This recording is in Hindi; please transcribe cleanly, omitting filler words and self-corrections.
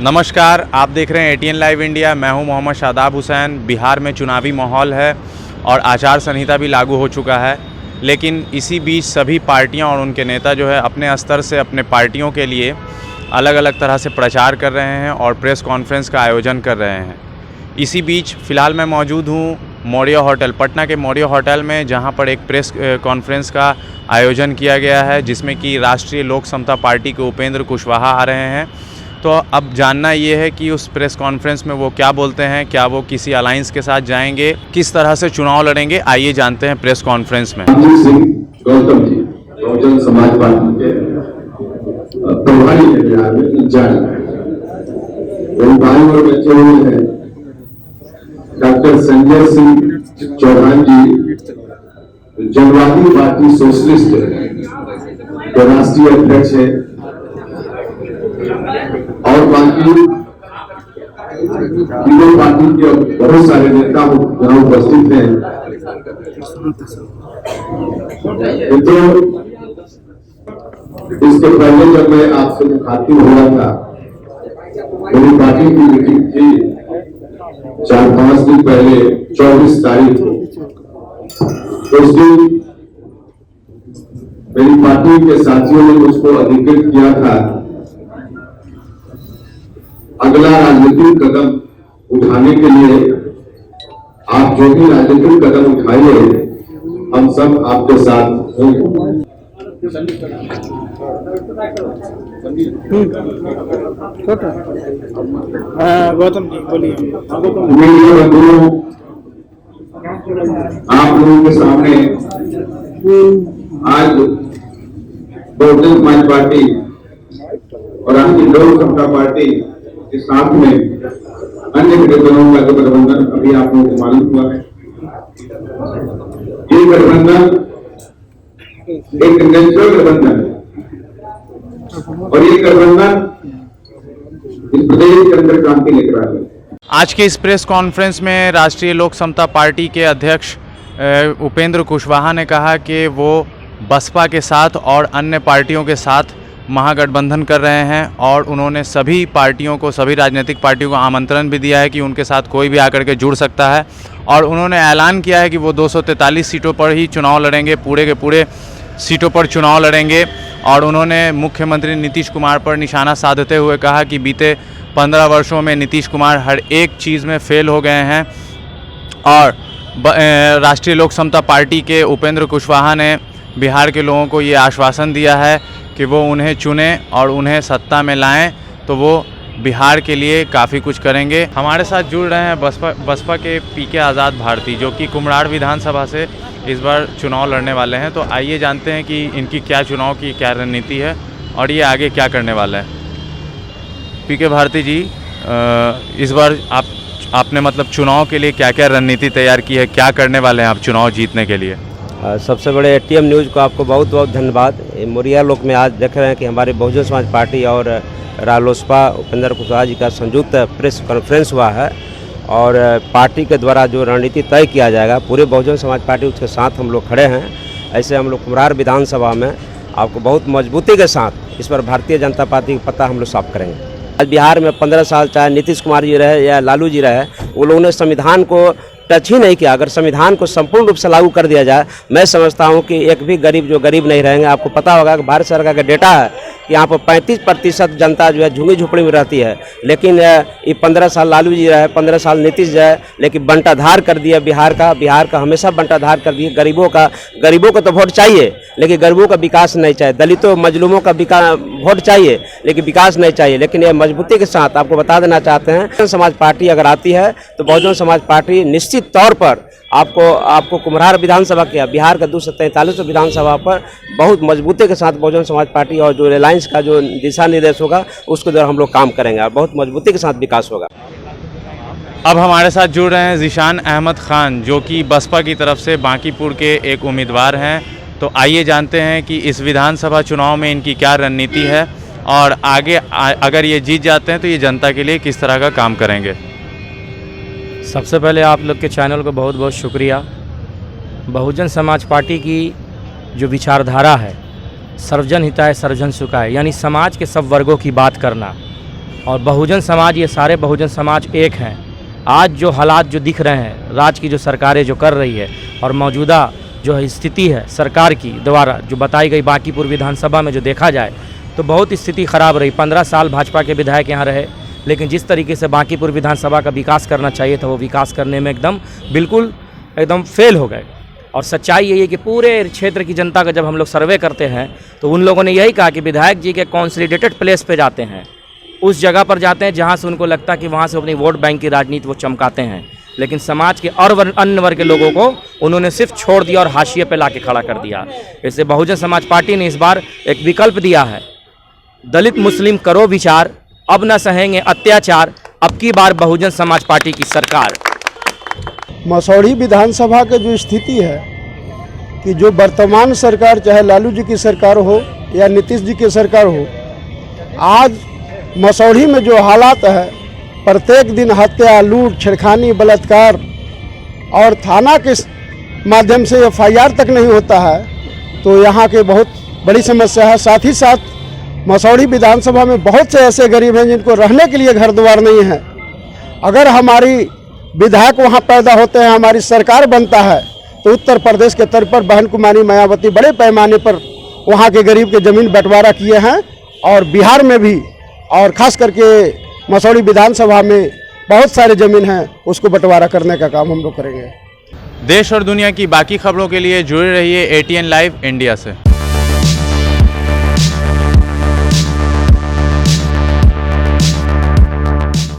नमस्कार, आप देख रहे हैं ATN लाइव इंडिया। मैं हूं मोहम्मद शादाब हुसैन। बिहार में चुनावी माहौल है और आचार संहिता भी लागू हो चुका है, लेकिन इसी बीच सभी पार्टियां और उनके नेता जो है अपने स्तर से अपने पार्टियों के लिए अलग अलग तरह से प्रचार कर रहे हैं और प्रेस कॉन्फ्रेंस का आयोजन कर रहे हैं। इसी बीच फ़िलहाल मैं मौजूद हूं मौर्य होटल, पटना के मौर्य होटल में, जहां पर एक प्रेस कॉन्फ्रेंस का आयोजन किया गया है, जिसमें कि राष्ट्रीय लोक समता पार्टी के उपेंद्र कुशवाहा आ रहे हैं। तो अब जानना ये है कि उस प्रेस कॉन्फ्रेंस में वो क्या बोलते हैं, क्या वो किसी अलायंस के साथ जाएंगे, किस तरह से चुनाव लड़ेंगे, आइए जानते हैं प्रेस कॉन्फ्रेंस में। गौतम जी बहुजन समाज पार्टी के प्रभारी है बिहार में, भाई और बच्चे हुए हैं डॉक्टर संजय सिंह चौहान जी, जनवादी पार्टी सोशलिस्ट के राष्ट्रीय अध्यक्ष है, और बाकी तीनों पार्टी के बहुत सारे नेता यहाँ उपस्थित हैं। तो इसके पहले जब मैं आपसे मुखातिब हो रहा था, मेरी पार्टी की मीटिंग थी 4-5 दिन पहले, 24 तारीख को। उस दिन मेरी पार्टी के साथियों ने मुझको अधिकृत किया था अगला राजनीतिक कदम उठाने के लिए। आप जो भी राजनीतिक कदम उठाइए, हम सब आपके साथ होंगे। गौतम जी बोलिए। मीडिया बंधुओं, आप लोगों के सामने आज बहुजन समाज पार्टी और राष्ट्रीय लोक समता पार्टी के साथ में अन्य गठबंधनों का जो गठबंधन अभी आप लोगों को मालूम हुआ है, ये गठबंधन एक नेचुरल गठबंधन है और ये गठबंधन इस प्रदेश के अंदर क्रांति लेकर आ गया। आज के इस प्रेस कॉन्फ्रेंस में राष्ट्रीय लोक समता पार्टी के अध्यक्ष उपेंद्र कुशवाहा ने कहा कि वो बसपा के साथ और अन्य पार्टियों के साथ महागठबंधन कर रहे हैं, और उन्होंने सभी पार्टियों को, सभी राजनीतिक पार्टियों को आमंत्रण भी दिया है कि उनके साथ कोई भी आकर के जुड़ सकता है, और उन्होंने ऐलान किया है कि वो 243 सीटों पर ही चुनाव लड़ेंगे, पूरे के पूरे सीटों पर चुनाव लड़ेंगे। और उन्होंने मुख्यमंत्री नीतीश कुमार पर निशाना साधते हुए कहा कि बीते 15 वर्षों में नीतीश कुमार हर एक चीज़ में फेल हो गए हैं, और राष्ट्रीय लोक समता पार्टी के उपेंद्र कुशवाहा ने बिहार के लोगों को ये आश्वासन दिया है कि वो उन्हें चुने और उन्हें सत्ता में लाएं, तो वो बिहार के लिए काफ़ी कुछ करेंगे। हमारे साथ जुड़ रहे हैं बसपा के पीके आज़ाद भारती, जो कि कुम्हरार विधानसभा से इस बार चुनाव लड़ने वाले हैं। तो आइए जानते हैं कि इनकी क्या चुनाव की क्या रणनीति है और ये आगे क्या करने वाले हैं। पीके भारती जी, इस बार आपने मतलब चुनाव के लिए क्या क्या रणनीति तैयार की है, क्या करने वाले हैं आप चुनाव जीतने के लिए? सबसे बड़े ATM न्यूज़ को आपको बहुत बहुत धन्यवाद। मौर्या लोक में आज देख रहे हैं कि हमारे बहुजन समाज पार्टी और रालोसपा उपेंद्र कुशवाहा जी का संयुक्त प्रेस कॉन्फ्रेंस हुआ है, और पार्टी के द्वारा जो रणनीति तय किया जाएगा, पूरे बहुजन समाज पार्टी उसके साथ हम लोग खड़े हैं। ऐसे हम लोग कुम्हरार विधानसभा में आपको बहुत मजबूती के साथ इस पर भारतीय जनता पार्टी का पता हम लोग साफ करेंगे। आज बिहार में 15 साल चाहे नीतीश कुमार जी रहे या लालू जी रहे, वो लोगों ने संविधान को टच ही नहीं किया। अगर संविधान को संपूर्ण रूप से लागू कर दिया जाए, मैं समझता हूं कि एक भी गरीब जो गरीब नहीं रहेंगे। आपको पता होगा कि भारत सरकार का डेटा है कि यहाँ पर 35% जनता जो है झुग्गी झोपड़ी में रहती है, लेकिन ये 15 साल लालू जी रहे, 15 साल नीतीश जी रहे, लेकिन बंटाधार कर दिया बिहार का हमेशा बंटाधार कर दिया। गरीबों को तो वोट चाहिए, लेकिन गरीबों का विकास नहीं चाहिए। दलितों मजलूमों का वोट चाहिए, लेकिन विकास नहीं चाहिए। लेकिन ये मजबूती के साथ आपको बता देना चाहते हैं, बहुजन समाज पार्टी अगर आती है तो बहुजन समाज पार्टी निश्चित तौर पर आपको कुम्हरार विधानसभा किया, बिहार का 243 विधानसभा पर बहुत मजबूती के साथ बहुजन समाज पार्टी और जो रिलायंस का जो दिशा निर्देश होगा उसके द्वारा हम लोग काम करेंगे और बहुत मजबूती के साथ विकास होगा। अब हमारे साथ जुड़ रहे हैं ज़ीशान अहमद खान, जो कि बसपा की तरफ से बांकीपुर के एक उम्मीदवार हैं। तो आइए जानते हैं कि इस विधानसभा चुनाव में इनकी क्या रणनीति है, और आगे अगर ये जीत जाते हैं तो ये जनता के लिए किस तरह का काम करेंगे। सबसे पहले आप लोग के चैनल को बहुत बहुत शुक्रिया। बहुजन समाज पार्टी की जो विचारधारा है, सर्वजन हिताय सर्वजन सुखाय, यानी समाज के सब वर्गों की बात करना, और बहुजन समाज, ये सारे बहुजन समाज एक हैं। आज जो हालात जो दिख रहे हैं, राज्य की जो सरकारें जो कर रही है और मौजूदा जो है स्थिति है सरकार की द्वारा जो बताई गई बांकीपुर विधानसभा में जो देखा जाए तो बहुत स्थिति ख़राब रही। 15 साल भाजपा के विधायक यहाँ रहे, लेकिन जिस तरीके से बांकीपुर विधानसभा का विकास करना चाहिए था वो विकास करने में बिल्कुल एकदम फेल हो गए। और सच्चाई यही है कि पूरे क्षेत्र की जनता का जब हम लोग सर्वे करते हैं तो उन लोगों ने यही कहा कि विधायक जी के कंसोलिडेटेड प्लेस पे जाते हैं, उस जगह पर जाते हैं जहां से उनको लगता है कि वहां से अपनी वोट बैंक की राजनीति वो चमकाते हैं। लेकिन समाज के और अन्य वर्ग के लोगों को उन्होंने सिर्फ छोड़ दिया और हाशिए पे लाके खड़ा कर दिया। इससे बहुजन समाज पार्टी ने इस बार एक विकल्प दिया है, दलित मुस्लिम करो विचार, अब न सहेंगे अत्याचार, अब की बार बहुजन समाज पार्टी की सरकार। मसौढ़ी विधानसभा की जो स्थिति है कि जो वर्तमान सरकार, चाहे लालू जी की सरकार हो या नीतीश जी की सरकार हो, आज मसौढ़ी में जो हालात है, प्रत्येक दिन हत्या, लूट, छेड़खानी, बलात्कार और थाना के माध्यम से FIR तक नहीं होता है, तो यहाँ के बहुत बड़ी समस्या है। साथ ही साथ मसौढ़ी विधानसभा में बहुत से ऐसे गरीब हैं जिनको रहने के लिए घर द्वार नहीं है। अगर हमारी विधायक वहाँ पैदा होते हैं, हमारी सरकार बनता है, तो उत्तर प्रदेश के तर्ज पर बहन कुमारी मायावती बड़े पैमाने पर वहाँ के गरीब के ज़मीन बंटवारा किए हैं और बिहार में भी, और ख़ास करके मसौढ़ी विधानसभा में बहुत सारे ज़मीन हैं, उसको बंटवारा करने का काम हम लोग करेंगे। देश और दुनिया की बाकी खबरों के लिए जुड़े रहिए ATN लाइव इंडिया से।